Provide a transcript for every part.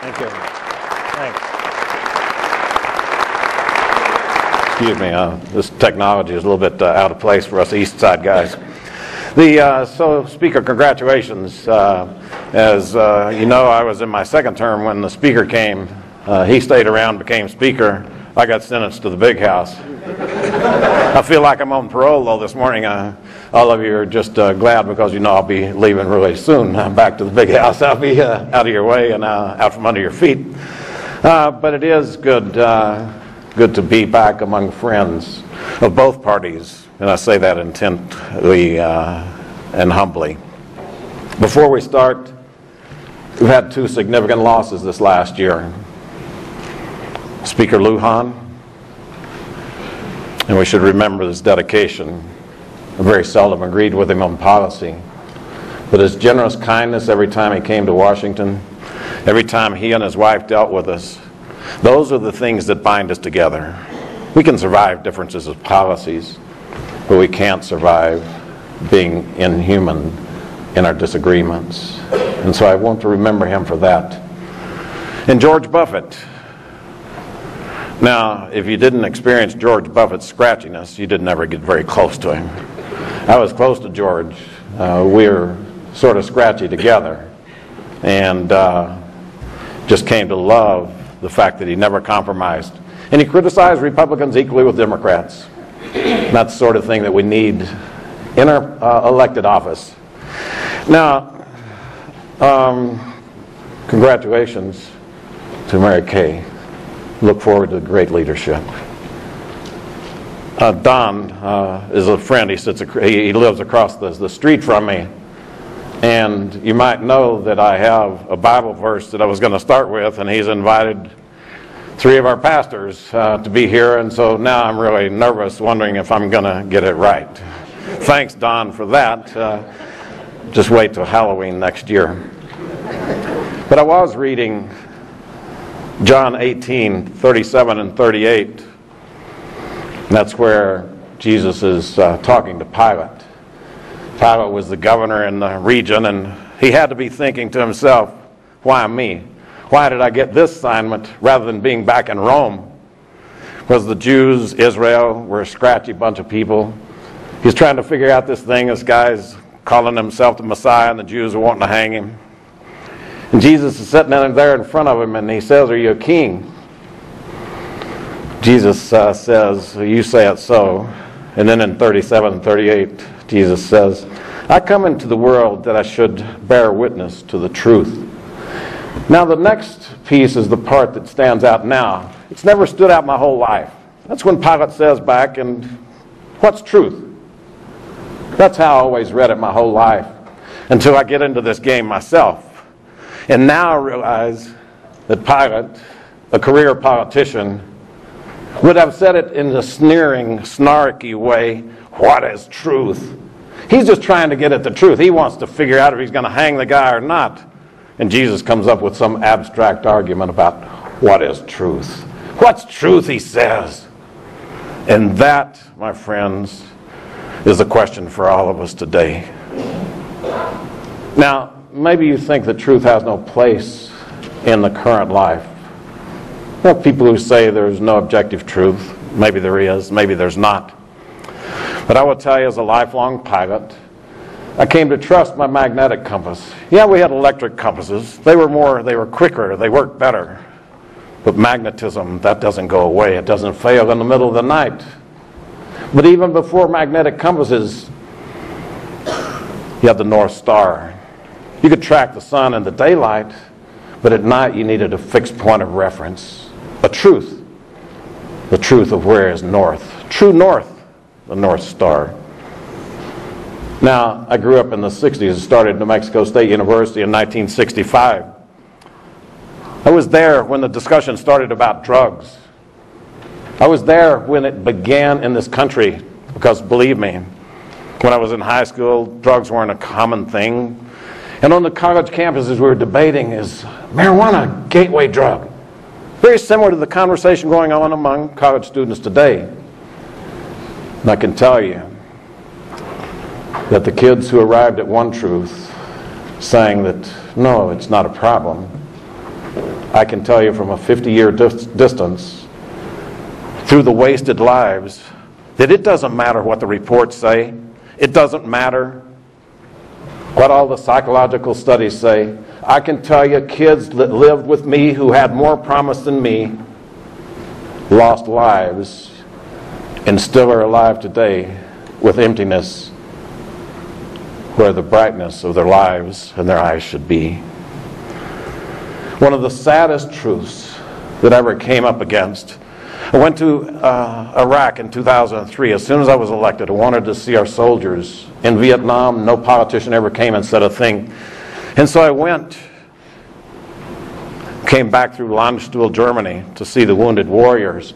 Thank you. Thanks. Excuse me, this technology is a little bit out of place for us East Side guys. So, Speaker, congratulations. As you know, I was in my second term when the Speaker came. He stayed around, became Speaker. I got sentenced to the big house. I feel like I'm on parole, though, this morning. All of you are just glad because you know I'll be leaving really soon. Back to the big house. I'll be out of your way and out from under your feet. But it is good to be back among friends of both parties, and I say that intently and humbly. Before we start, we've had two significant losses this last year. Speaker Lujan, and we should remember his dedication. I very seldom agreed with him on policy, but his generous kindness every time he came to Washington, every time he and his wife dealt with us, those are the things that bind us together. We can survive differences of policies, but we can't survive being inhuman in our disagreements. And so I want to remember him for that. And George Buffett. Now, if you didn't experience George Buffett's scratchiness, you didn't ever get very close to him. I was close to George. We were sort of scratchy together, and just came to love the fact that he never compromised. And he criticized Republicans equally with Democrats. That's the sort of thing that we need in our elected office. Now, congratulations to Mary Kay. Look forward to great leadership. Don is a friend. He lives across the street from me. And you might know that I have a Bible verse that I was going to start with, and he's invited 3 of our pastors to be here, and so now I'm really nervous, wondering if I'm going to get it right. Thanks, Don, for that. Just wait till Halloween next year. But I was reading John 18:37 and 38. That's where Jesus is talking to Pilate. Pilate was the governor in the region, and he had to be thinking to himself, why me? Why did I get this assignment rather than being back in Rome? Because the Jews, Israel, were a scratchy bunch of people. He's trying to figure out this thing. This guy's calling himself the Messiah, and the Jews are wanting to hang him. And Jesus is sitting there in front of him, and he says, are you a king? Jesus says, you say it so. And then in 37 and 38, Jesus says, I come into the world that I should bear witness to the truth. Now the next piece is the part that stands out now. It's never stood out my whole life. That's when Pilate says back, and what's truth? That's how I always read it my whole life, until I get into this game myself. And now I realize that Pilate, a career politician, would have said it in a sneering, snarky way, what is truth? He's just trying to get at the truth. He wants to figure out if he's going to hang the guy or not. And Jesus comes up with some abstract argument about what is truth. What's truth, he says. And that, my friends, is the question for all of us today. Now, maybe you think that truth has no place in the current life. There are people who say there's no objective truth. Maybe there is, maybe there's not. But I will tell you, as a lifelong pilot, I came to trust my magnetic compass. Yeah, we had electric compasses. They were quicker, they worked better. But magnetism, that doesn't go away. It doesn't fail in the middle of the night. But even before magnetic compasses, you had the North Star. You could track the sun in the daylight, but at night you needed a fixed point of reference, a truth. The truth of where is north. True north, the North Star. Now, I grew up in the 60s and started at New Mexico State University in 1965. I was there when the discussion started about drugs. I was there when it began in this country, because believe me, when I was in high school, drugs weren't a common thing. And on the college campuses we were debating, is marijuana a gateway drug? Very similar to the conversation going on among college students today. And I can tell you that the kids who arrived at one truth, saying that, no, it's not a problem, I can tell you from a 50-year distance, through the wasted lives, that it doesn't matter what the reports say. It doesn't matter what all the psychological studies say. I can tell you kids that lived with me who had more promise than me lost lives and still are alive today with emptiness where the brightness of their lives and their eyes should be. One of the saddest truths that I ever came up against, I went to Iraq in 2003. As soon as I was elected, I wanted to see our soldiers in Vietnam. No politician ever came and said a thing. And so I went, came back through Landstuhl, Germany, to see the wounded warriors.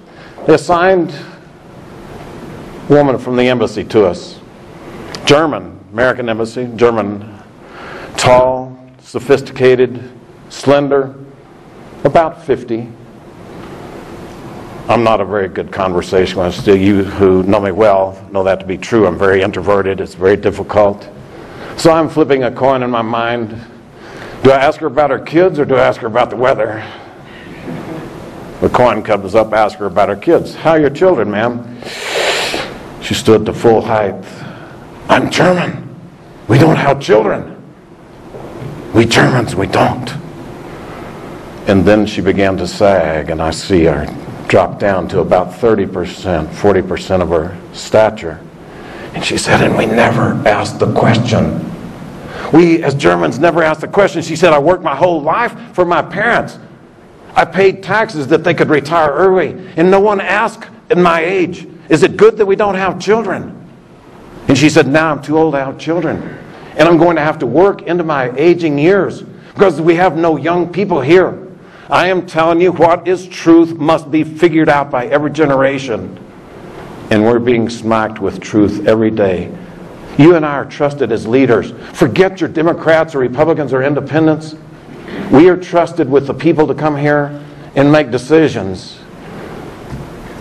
They assigned a woman from the embassy to us. German, American embassy, German, tall, sophisticated, slender, about 50. I'm not a very good conversationalist. You who know me well know that to be true. I'm very introverted. It's very difficult. So I'm flipping a coin in my mind. Do I ask her about her kids or do I ask her about the weather? The coin comes up, ask her about her kids. How are your children, ma'am? She stood to full height. I'm German. We don't have children. We Germans, we don't. And then she began to sag, and I see her drop down to about 30%, 40% of her stature. And she said, and we never asked the question. We, as Germans, never asked the question. She said, I worked my whole life for my parents. I paid taxes that they could retire early, and no one asked at my age, is it good that we don't have children? And she said, now I'm too old to have children, and I'm going to have to work into my aging years because we have no young people here. I am telling you, what is truth must be figured out by every generation, and we're being smacked with truth every day. You and I are trusted as leaders. Forget your Democrats or Republicans or independents. We are trusted with the people to come here and make decisions.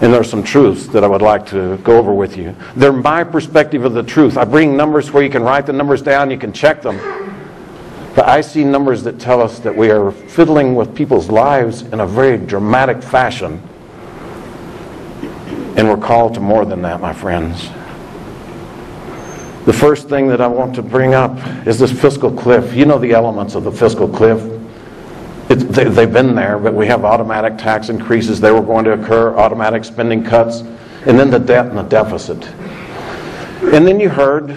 And there are some truths that I would like to go over with you. They're my perspective of the truth. I bring numbers where you can write the numbers down, you can check them. But I see numbers that tell us that we are fiddling with people's lives in a very dramatic fashion. And we're called to more than that, my friends. The first thing that I want to bring up is this fiscal cliff. You know the elements of the fiscal cliff. They've been there, but we have automatic tax increases. They were going to occur, automatic spending cuts, and then the debt and the deficit. And then you heard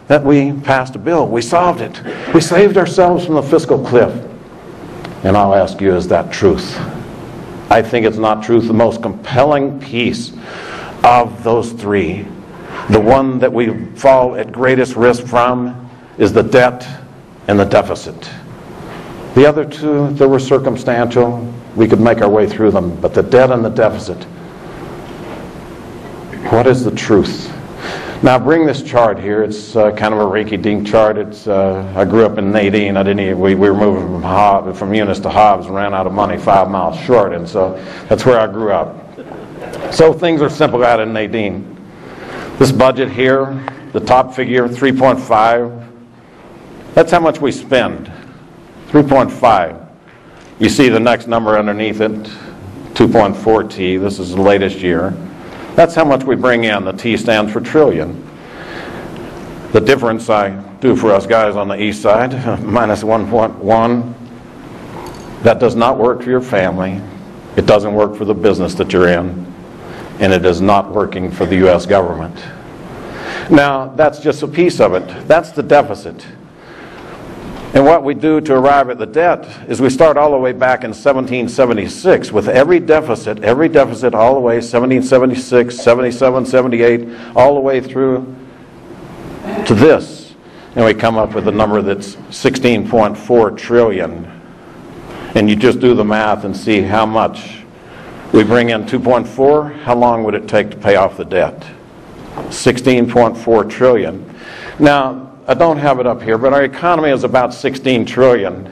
that we passed a bill. We solved it. We saved ourselves from the fiscal cliff. And I'll ask you, is that truth? I think it's not truth. The most compelling piece of those three, the one that we fall at greatest risk from, is the debt and the deficit. The other two, they were circumstantial. We could make our way through them. But the debt and the deficit, what is the truth? Now, bring this chart here. It's kind of a rinky-dink chart. It's I grew up in Nadine. We were moving from Eunice to Hobbs and ran out of money 5 miles short, and so that's where I grew up. So things are simple out in Nadine. This budget here, the top figure, 3.5. That's how much we spend. 3.5. You see the next number underneath it, 2.4T. This is the latest year. That's how much we bring in. The T stands for trillion. The difference I do for us guys on the east side, minus 1.1, that does not work for your family. It doesn't work for the business that you're in. And it is not working for the U.S. government. Now, that's just a piece of it. That's the deficit. And what we do to arrive at the debt is we start all the way back in 1776 with every deficit all the way, 1776, 77, 78, all the way through to this. And we come up with a number that's 16.4 trillion. And you just do the math and see how much. We bring in 2.4, how long would it take to pay off the debt? 16.4 trillion. Now, I don't have it up here, but our economy is about 16 trillion.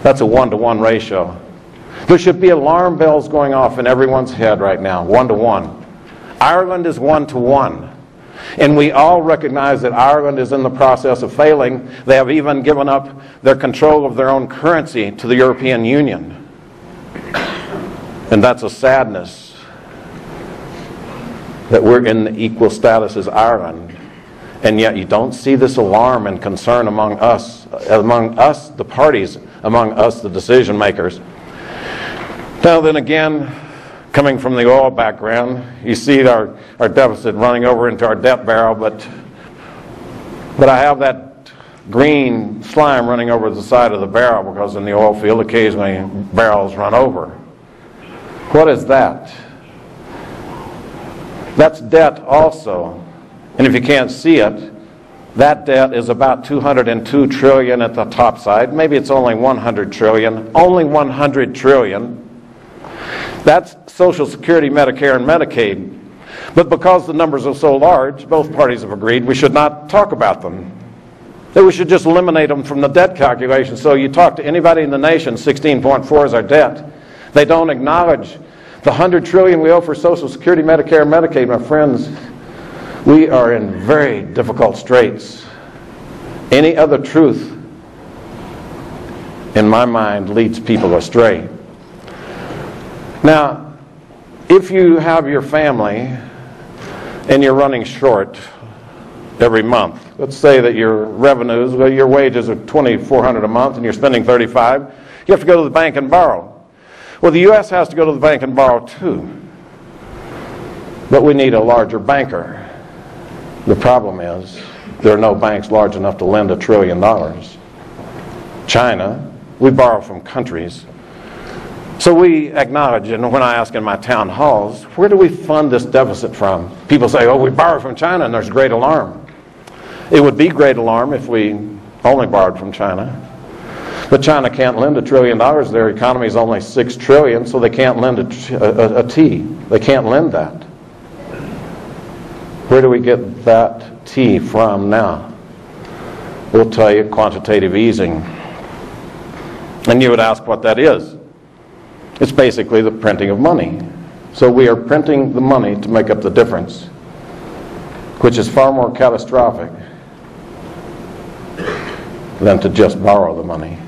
That's a 1-to-1 ratio. There should be alarm bells going off in everyone's head right now, 1-to-1. Ireland is 1-to-1. And we all recognize that Ireland is in the process of failing. They have even given up their control of their own currency to the European Union. And that's a sadness that we're in the equal status as Ireland. And yet you don't see this alarm and concern among us, the parties, among us, the decision makers. Now then again, coming from the oil background, you see our deficit running over into our debt barrel, but I have that green slime running over the side of the barrel because in the oil field occasionally barrels run over. What is that? That's debt also. And if you can't see it, that debt is about 202 trillion at the top side. Maybe it's only 100 trillion. Only 100 trillion. That's Social Security, Medicare, and Medicaid. But because the numbers are so large, both parties have agreed we should not talk about them. That we should just eliminate them from the debt calculation. So you talk to anybody in the nation, 16.4 is our debt. They don't acknowledge the 100 trillion we owe for Social Security, Medicare, and Medicaid. My friends, we are in very difficult straits. Any other truth, in my mind, leads people astray. Now, if you have your family and you're running short every month, let's say that your revenues, well, your wages are $2,400 a month and you're spending $35, you have to go to the bank and borrow. Well, the U.S. has to go to the bank and borrow too. But we need a larger banker. The problem is there are no banks large enough to lend $1 trillion. China, we borrow from countries. So we acknowledge, and when I ask in my town halls, where do we fund this deficit from? People say, oh, we borrow from China, and there's great alarm. It would be great alarm if we only borrowed from China. But China can't lend $1 trillion. Their economy is only $6 trillion, so they can't lend a T. They can't lend that. Where do we get that T from now? We'll tell you, quantitative easing. And you would ask what that is. It's basically the printing of money. So we are printing the money to make up the difference, which is far more catastrophic than to just borrow the money.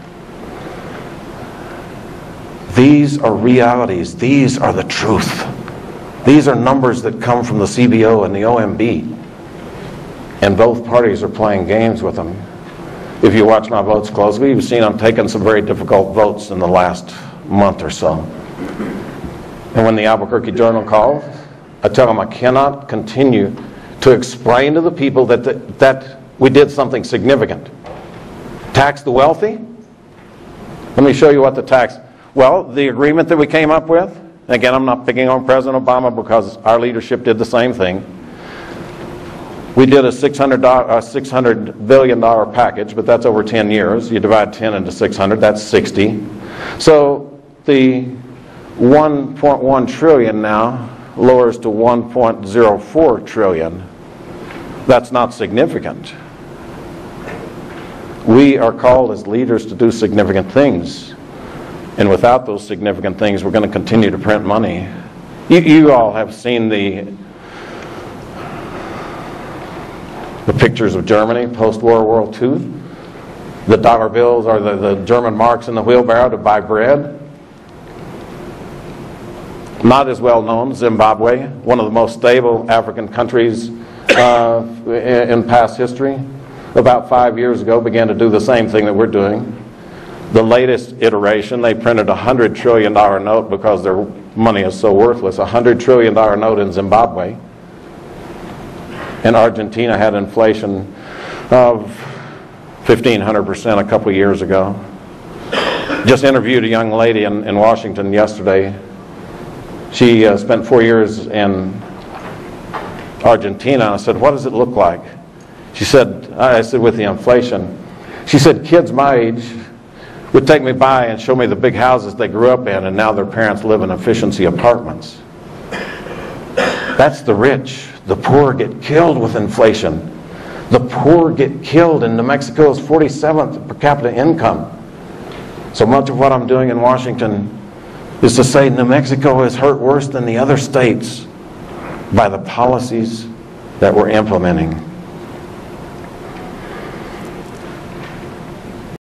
These are realities. These are the truth. These are numbers that come from the CBO and the OMB. And both parties are playing games with them. If you watch my votes closely, you've seen I'm taking some very difficult votes in the last month or so. And when the Albuquerque Journal called, I tell them I cannot continue to explain to the people that we did something significant. Tax the wealthy? Let me show you what the tax... Well, the agreement that we came up with, again, I'm not picking on President Obama because our leadership did the same thing. We did a $600 billion package, but that's over 10 years. You divide 10 into 600, that's 60. So the 1.1 trillion now lowers to 1.04 trillion. That's not significant. We are called as leaders to do significant things. And without those significant things, we're going to continue to print money. You all have seen the pictures of Germany post-World War II. The dollar bills or the German marks in the wheelbarrow to buy bread. Not as well known, Zimbabwe, one of the most stable African countries in past history, about 5 years ago began to do the same thing that we're doing. The latest iteration, they printed a $100 trillion note because their money is so worthless, a $100 trillion note in Zimbabwe. And Argentina had inflation of 1,500% a couple of years ago. Just interviewed a young lady in Washington yesterday. She spent 4 years in Argentina. I said, what does it look like? She said, I said, with the inflation. She said, kids my age would take me by and show me the big houses they grew up in, and now their parents live in efficiency apartments. That's the rich. The poor get killed with inflation. The poor get killed, and New Mexico is 47th per capita income. So much of what I'm doing in Washington is to say New Mexico is hurt worse than the other states by the policies that we're implementing.